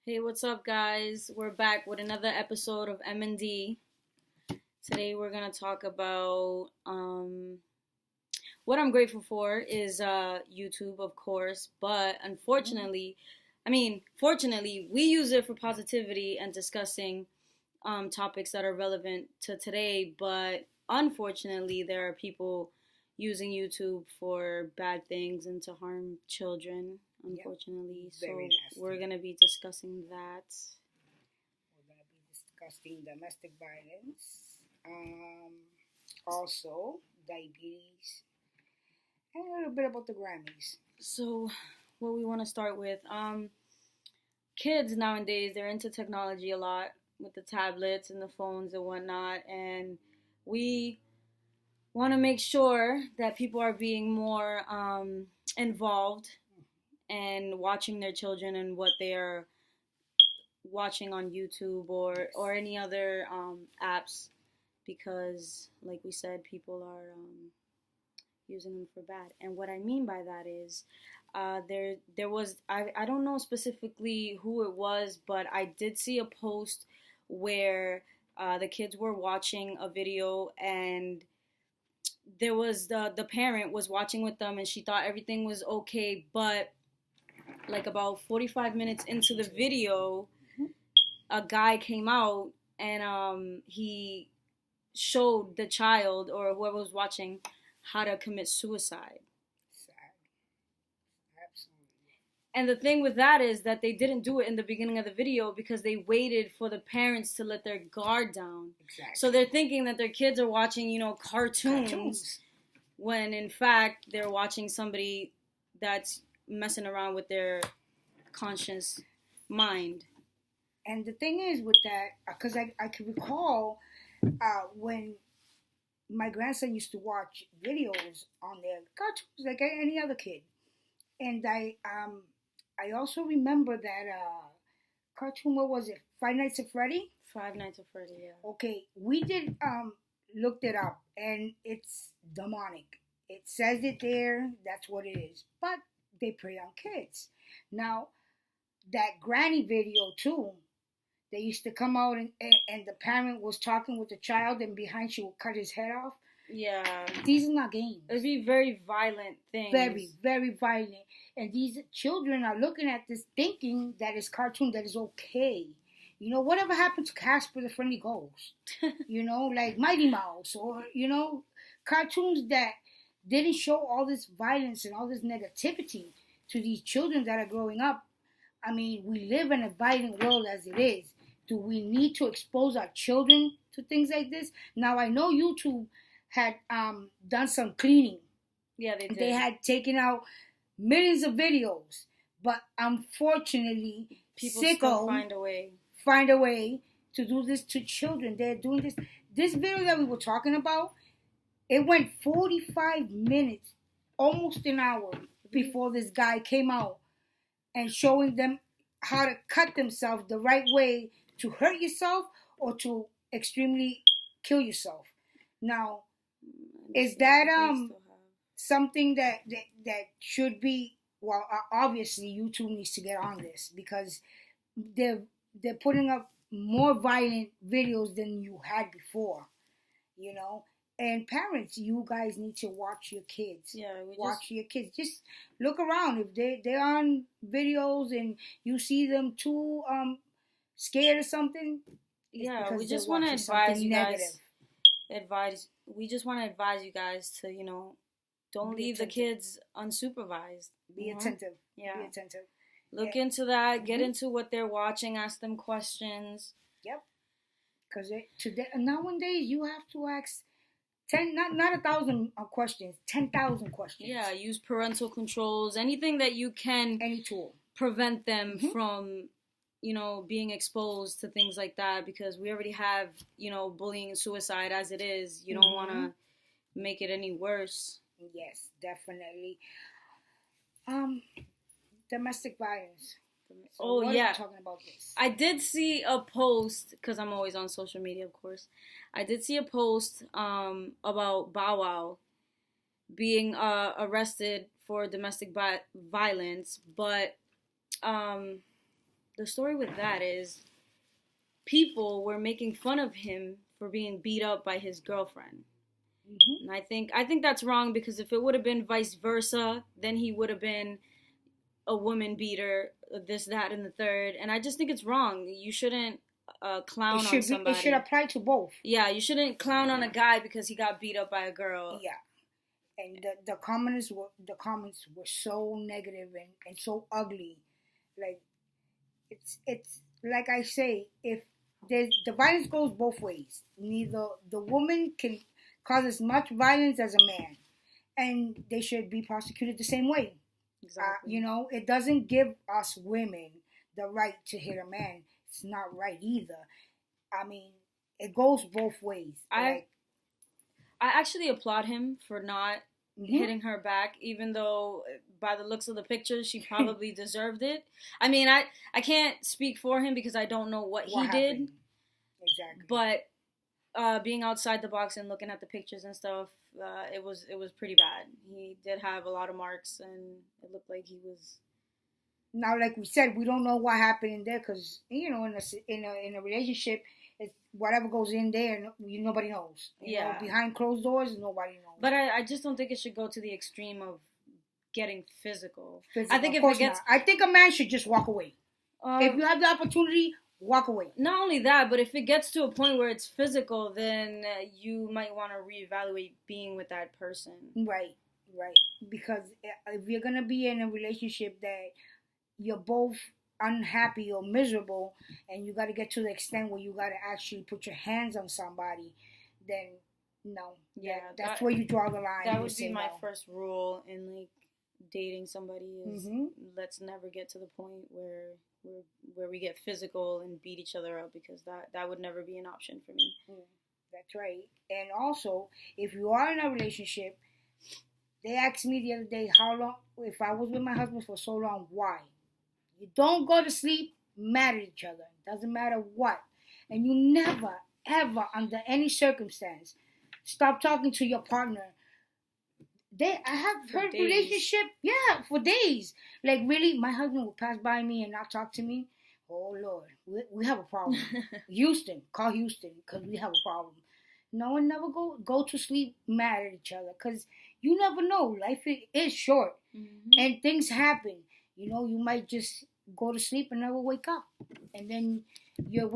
Hey, what's up, guys? We're back with another episode of MandD. Today, we're gonna talk about what I'm grateful for is YouTube, of course, but unfortunately, fortunately, we use it for positivity and discussing topics that are relevant to today. But unfortunately, there are people using YouTube for bad things and to harm children. Unfortunately, Very so nasty. we're gonna be discussing that. We're going to be discussing domestic violence, also diabetes, and a little bit about the Grammys. So, what we want to start with, kids nowadays they're into technology a lot with the tablets and the phones and whatnot, and we want to make sure that people are being more involved and watching their children and what they are watching on YouTube or any other apps because, like we said, people are using them for bad. And what I mean by that is, there was I don't know specifically who it was, but I did see a post where the kids were watching a video and there was the parent was watching with them and she thought everything was okay, but like about 45 minutes into the video, a guy came out and he showed the child or whoever was watching how to commit suicide. Sad. Absolutely. And the thing with that is that they didn't do it in the beginning of the video because they waited for the parents to let their guard down. Exactly. So they're thinking that their kids are watching, cartoons. When in fact they're watching somebody that's messing around with their conscious mind. And the thing is with that, because I can recall when my grandson used to watch videos on their cartoons like any other kid. And I also remember that cartoon, what was it? Five Nights at Freddy? Five Nights at Freddy, yeah. Okay, we did looked it up and it's demonic. It says it there, that's what it is. But they prey on kids. Now, that granny video too, they used to come out and the parent was talking with the child and behind she would cut his head off. Yeah. These are not games. It'd be very violent things. Very, very violent. And these children are looking at this thinking that it's cartoon, that is okay. Whatever happened to Casper the Friendly Ghost? Like Mighty Mouse or, cartoons that didn't show all this violence and all this negativity to these children that are growing up. I mean, we live in a violent world as it is. Do we need to expose our children to things like this? Now, I know YouTube had done some cleaning. Yeah, they did. They had taken out millions of videos. But unfortunately, people sicko still find a way to do this to children. They're doing this. This video that we were talking about, it went 45 minutes, almost an hour, before this guy came out and showing them how to cut themselves the right way to hurt yourself or to extremely kill yourself. Now, is that something that should be? Well, obviously YouTube needs to get on this because they're putting up more violent videos than you had before, And parents, you guys need to watch your kids. Yeah, watch your kids. Just look around. If they're on videos and you see them too scared or something, yeah, we just want to advise you guys. We just want to advise you guys to don't leave the kids unsupervised. Be attentive. Yeah. Be attentive. Look into that. Get into what they're watching. Ask them questions. Yep. Because nowadays you have to ask 10, not 1,000 questions, 10,000 questions. Yeah. Use parental controls. Anything that you can. Any tool. Prevent them from, being exposed to things like that because we already have, bullying and suicide as it is. You don't want to make it any worse. Yes, definitely. Domestic violence. So what are you talking about this? I did see a post, because I'm always on social media, of course. I did see a post about Bow Wow being arrested for domestic violence, but the story with that is people were making fun of him for being beat up by his girlfriend. And I think that's wrong, because if it would have been vice versa, then he would have been a woman beater, this, that, and the third. And I just think it's wrong. You shouldn't clown on somebody. It should apply to both. Yeah, you shouldn't clown on a guy because he got beat up by a girl. Yeah, and the comments were so negative and so ugly. Like it's like I say, if the violence goes both ways. Neither the woman can cause as much violence as a man, and they should be prosecuted the same way. Exactly. It doesn't give us women the right to hit a man. It's not right either. I mean, it goes both ways. I actually applaud him for not hitting her back, even though by the looks of the pictures, she probably deserved it. I mean, I can't speak for him because I don't know what he did. Exactly. But being outside the box and looking at the pictures and stuff, it was pretty bad. He did have a lot of marks, and it looked like he was. Now, like we said, we don't know what happened in there because in a relationship, it's whatever goes in there, nobody knows. Behind closed doors, nobody knows. But I just don't think it should go to the extreme of getting physical. I think I think a man should just walk away. If you have the opportunity, walk away. Not only that, but if it gets to a point where it's physical, then you might want to reevaluate being with that person. Right. Because if you're gonna be in a relationship that you're both unhappy or miserable, and you got to get to the extent where you got to actually put your hands on somebody, then no. Yeah, that's where you draw the line. That would be my first rule in like dating somebody is let's never get to the point where we get physical and beat each other up, because that would never be an option for me. That's right. And also, if you are in a relationship, they asked me the other day how long, if I was with my husband for so long, why? You don't go to sleep mad at each other. Doesn't matter what. And you never, ever, under any circumstance, stop talking to your partner. I have heard relationship, for days. Like, really, my husband will pass by me and not talk to me. Oh, Lord, we have a problem. Houston, call Houston, because we have a problem. No one never go to sleep mad at each other, because you never know. Life is short, and things happen. You might just go to sleep and never wake up, and then you're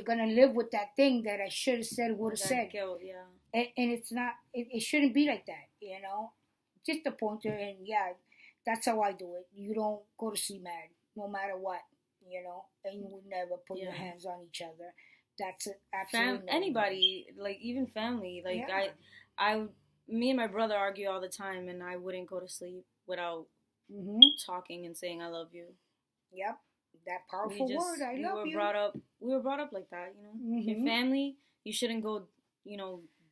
gonna live with that thing that I should have said, would have said. Guilt, yeah. And it's not. It shouldn't be like that. Just a pointer, and that's how I do it. You don't go to sleep mad, no matter what. And you would never put your hands on each other. That's it. Absolutely. Anybody, like even family, like me and my brother argue all the time, and I wouldn't go to sleep without talking and saying I love you. Yep, that powerful word. I love you. We were brought up like that. Your family, you shouldn't go,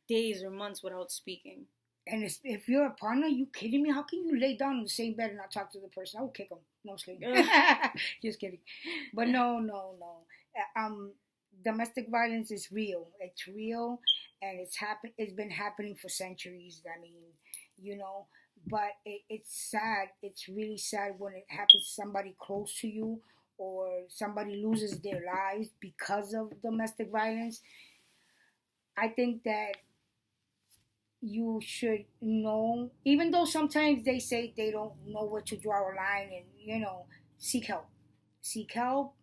days or months without speaking. And if you're a partner, you kidding me? How can you lay down in the same bed and not talk to the person? I would kick them. No, just kidding. Just kidding. But no. Domestic violence is real. It's real, and it's been happening for centuries. I mean, but it's sad. It's really sad when it happens to somebody close to you, or somebody loses their lives because of domestic violence. I think that you should know, even though sometimes they say they don't know where to draw a line, and seek help. Seek help.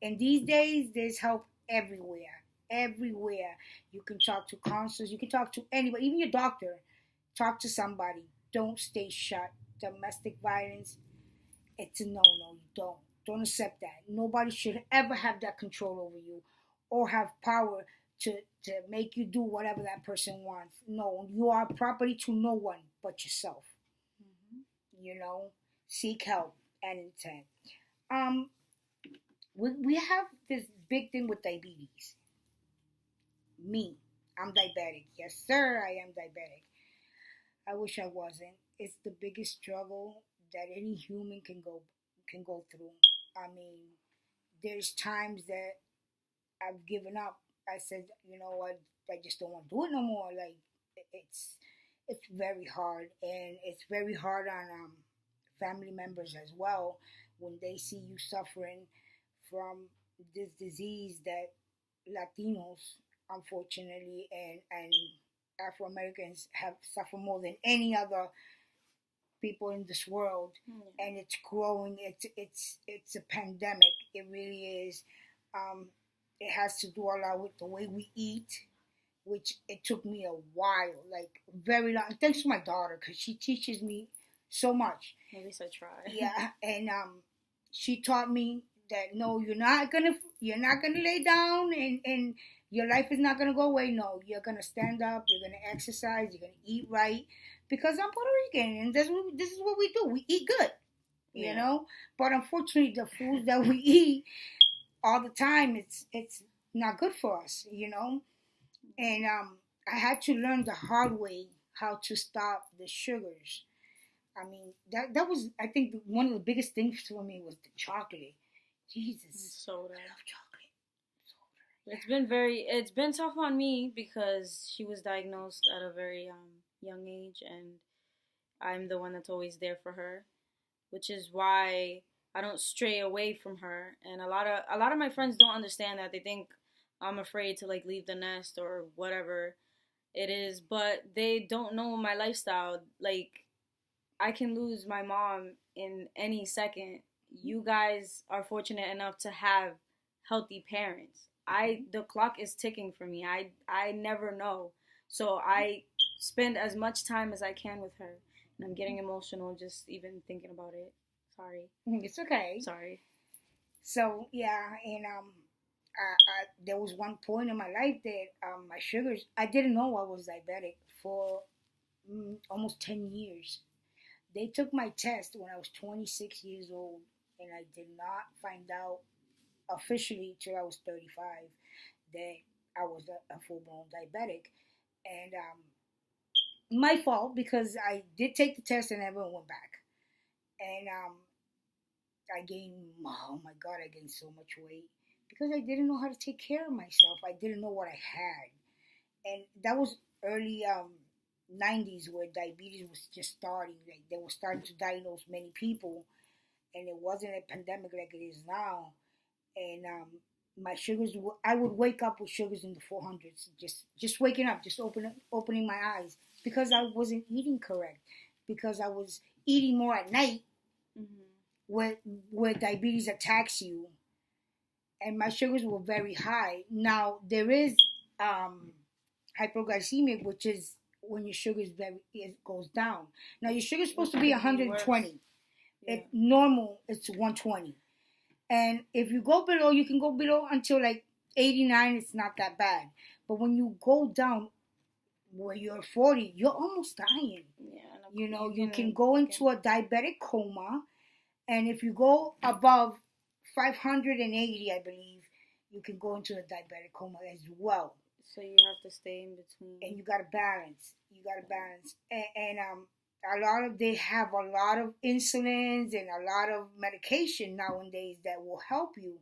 And these days, there's help everywhere. Everywhere. You can talk to counselors. You can talk to anybody, even your doctor. Talk to somebody. Don't stay shut. Domestic violence, it's a no-no. You don't accept that. Nobody should ever have that control over you or have power to make you do whatever that person wants. No, you are property to no one but yourself. Seek help anytime. We have this big thing with diabetes. I'm diabetic. Yes, sir, I am diabetic. I wish I wasn't. It's the biggest struggle that any human can go through. I mean, there's times that I've given up. I said, I just don't want to do it no more. Like, it's very hard, and it's very hard on family members as well, when they see you suffering from this disease that Latinos, unfortunately, and Afro Americans have suffered more than any other people in this world, and it's growing. It's a pandemic. It really is. It has to do a lot with the way we eat, which it took me a while, like very long. Thanks to my daughter, because she teaches me so much. At least I try. Yeah, and she taught me that no, you're not gonna lay down and your life is not gonna go away. No, you're gonna stand up. You're gonna exercise. You're gonna eat right, because I'm Puerto Rican, and this is what we do. We eat good, you know. But unfortunately, the foods that we eat all the time, it's not good for us, you know. And I had to learn the hard way how to stop the sugars. I mean, that was, I think, one of the biggest things for me was the chocolate. Jesus, soda. I love chocolate. Soda. It's been tough on me because she was diagnosed at a very young age, and I'm the one that's always there for her, which is why I don't stray away from her. And a lot of my friends don't understand that. They think I'm afraid to like leave the nest or whatever it is, but they don't know my lifestyle. Like, I can lose my mom in any second. You guys are fortunate enough to have healthy parents. The clock is ticking for me. I never know. So I spend as much time as I can with her. And I'm getting emotional just even thinking about it. Sorry. It's okay. Sorry. So, yeah, and there was one point in my life that my sugars, I didn't know I was diabetic for almost 10 years. They took my test when I was 26 years old, and I did not find out officially till I was 35 that I was a full-blown diabetic. And my fault, because I did take the test and never went back. And I gained, oh my God, I gained so much weight because I didn't know how to take care of myself. I didn't know what I had. And that was early 90s, where diabetes was just starting. Like, they were starting to diagnose many people, and it wasn't a pandemic like it is now. And my sugars, I would wake up with sugars in the 400s, just waking up, just opening my eyes, because I wasn't eating correct, because I was eating more at night, where diabetes attacks you, and my sugars were very high. Now, there is hypoglycemia, which is when your sugar it goes down. Now, your sugar is supposed to be 120. Yeah. Normal, it's 120. And if you go below, you can go below until like 89. It's not that bad. But when you go down, when you're 40, you're almost dying. Yeah, you know, you can go into a diabetic coma. And if you go above 580, I believe, you can go into a diabetic coma as well. So you have to stay in between. And you got to balance. And they have a lot of insulins and a lot of medication nowadays that will help you.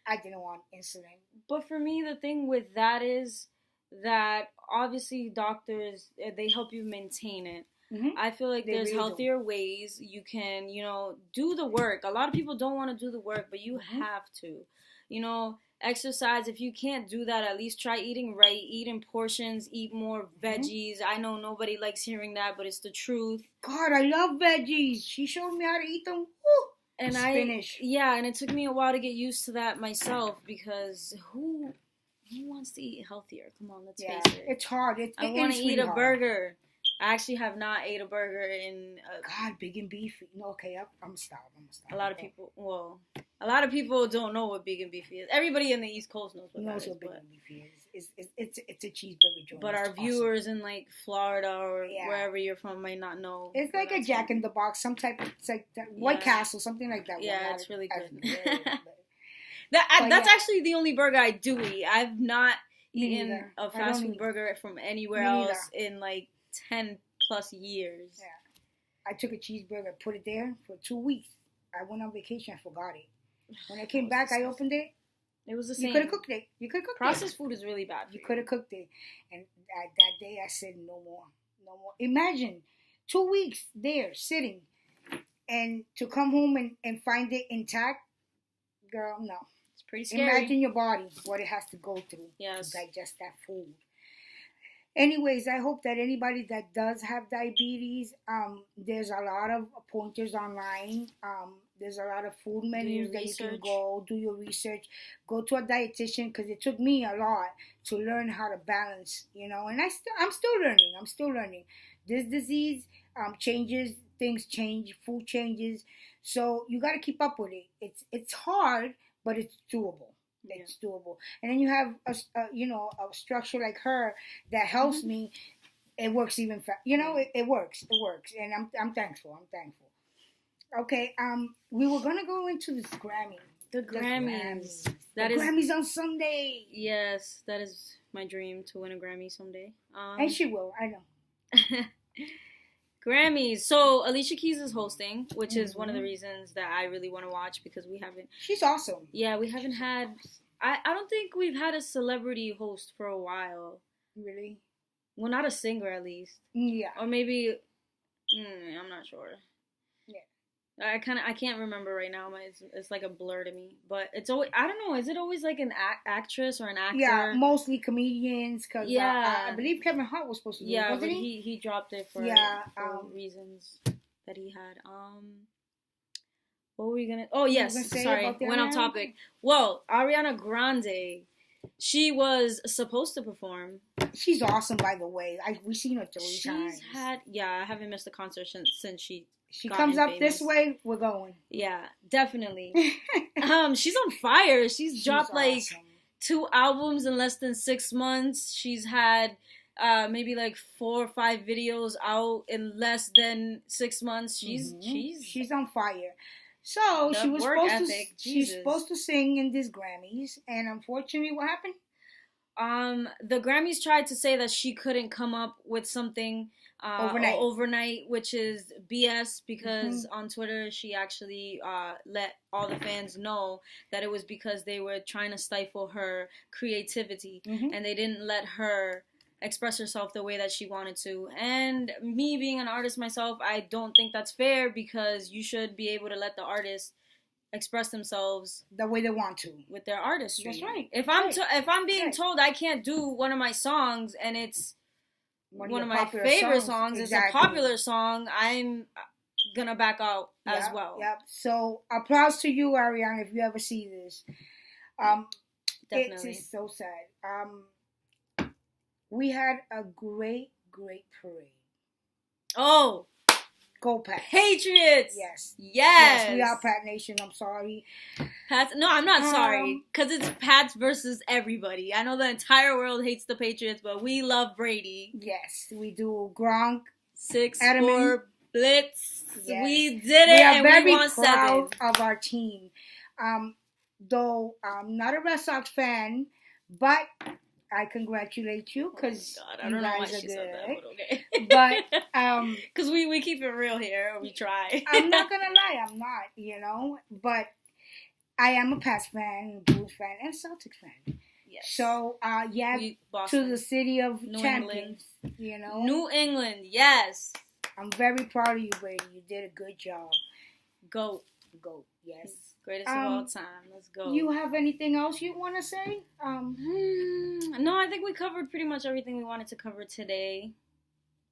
I didn't want insulin. But for me, the thing with that is that obviously doctors, they help you maintain it. Mm-hmm. I feel like there's healthier ways you can, do the work. A lot of people don't want to do the work, but you have to. Exercise. If you can't do that, at least try eating right. Eat in portions. Eat more veggies. I know nobody likes hearing that, but it's the truth. God, I love veggies. She showed me how to eat them. Woo! And spinach. And it took me a while to get used to that myself, because who wants to eat healthier? Come on, let's face it. It's hard. I want to eat a burger. I actually have not ate a burger in... God, big and beef. No, okay, I'm gonna stop. A lot of people don't know what big and beefy is. Everybody in the East Coast knows what that is. Big and beefy is. It's a cheeseburger joint. But our viewers in like Florida or wherever you're from might not know. It's like a Jack in the Box, some type. It's like White Castle, something like that. Yeah, it's really good. That's actually the only burger I do eat. I've not eaten a fast food burger from anywhere else in like 10 plus years. Yeah. I took a cheeseburger, put it there for 2 weeks. I went on vacation, I forgot it. When I came back, I opened it. It was the same. You could have cooked it. Processed food is really bad. You could have cooked it. And that day I said no more. Imagine 2 weeks there sitting. and to come home and find it intact, girl, no. It's pretty scary. Imagine your body, what it has to go through to digest that food. Anyways, I hope that anybody that does have diabetes, there's a lot of pointers online. There's a lot of food menus that you can do your research. Go to a dietitian, because it took me a lot to learn how to balance, and I'm still learning. This disease changes, things change, food changes. So you got to keep up with it. It's hard, but it's doable. It's doable. And then you have a structure like her that helps me. It works even fast. It works. And I'm thankful. Okay, we were gonna go into this Grammy. The Grammys. Grammys on Sunday. Yes, that is my dream, to win a Grammy someday. And she will, I know. Grammys. So Alicia Keys is hosting, which is one of the reasons that I really want to watch, because we haven't. She's awesome. Yeah, we haven't had. I don't think we've had a celebrity host for a while. Really? Well, not a singer, at least. Yeah. Or maybe. I'm not sure. I can't remember right now. It's like a blur to me. But it's always, I don't know. Is it always like an actress or an actor? Yeah, mostly comedians. Cause I believe Kevin Hart was supposed to do it, wasn't he? He dropped it for reasons that he had. What were we gonna? Oh yes, sorry, went off topic. Well, Ariana Grande, she was supposed to perform. She's awesome, by the way. We've seen her 3 times. I haven't missed a concert since she comes up this way, we're going. Yeah, definitely. She's on fire. She's dropped like 2 albums in less than 6 months. She's had maybe like 4 or 5 videos out in less than 6 months. She's on fire. So she was supposed to sing in these Grammys, and unfortunately, what happened? The Grammys tried to say that she couldn't come up with something overnight, which is BS, because on Twitter she actually let all the fans know that it was because they were trying to stifle her creativity, and they didn't let her express herself the way that she wanted to. And me being an artist myself, I don't think that's fair, because you should be able to let the artist express themselves the way they want to with their artistry. That's right. If I'm being told I can't do one of my songs and it's one of my favorite songs, it's a popular song, I'm gonna back out as well. Yep. So applause to you, Ariana, if you ever see this. Definitely. It is so sad. We had a great parade. Oh, go Pats! Patriots! Yes, we are Pat Nation. I'm sorry. Pats? No, I'm not sorry, because it's Pats versus everybody. I know the entire world hates the Patriots, but we love Brady. Yes, we do. Gronk, 6-4 blitz. Yes. We did it, and we won 7. We are very proud of our team. Though I'm not a Red Sox fan, but I congratulate you, because you guys are good. But because we keep it real here, we try. I'm not gonna lie, I'm not, but I am a Pats fan, a Blues fan, and a Celtics fan. Yes. So to the city of New champions, England. New England, yes. I'm very proud of you, Brady. You did a good job. Goat, yes. Greatest of all time. Let's go. You have anything else you want to say? No, I think we covered pretty much everything we wanted to cover today.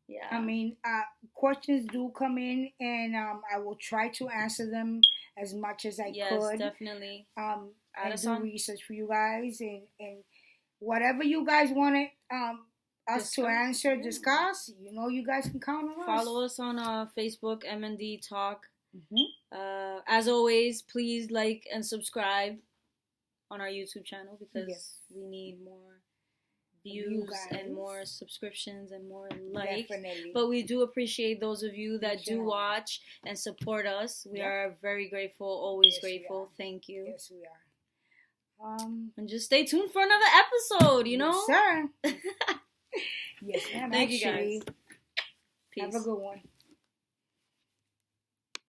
Yeah. I mean, questions do come in, and I will try to answer them as much as I could. Yes, definitely. And do research for you guys, and whatever you guys want us to answer, discuss, you guys can count on us. Follow us on Facebook, MandD Talk. As always, please like and subscribe on our YouTube channel, because we need more views and more subscriptions and more likes. Definitely. But we do appreciate those of you that do watch and support us. We are very grateful, always grateful. Thank you. Yes, we are. And just stay tuned for another episode, Yes, sir. Yes, ma'am. Thank you, guys. Peace. Have a good one.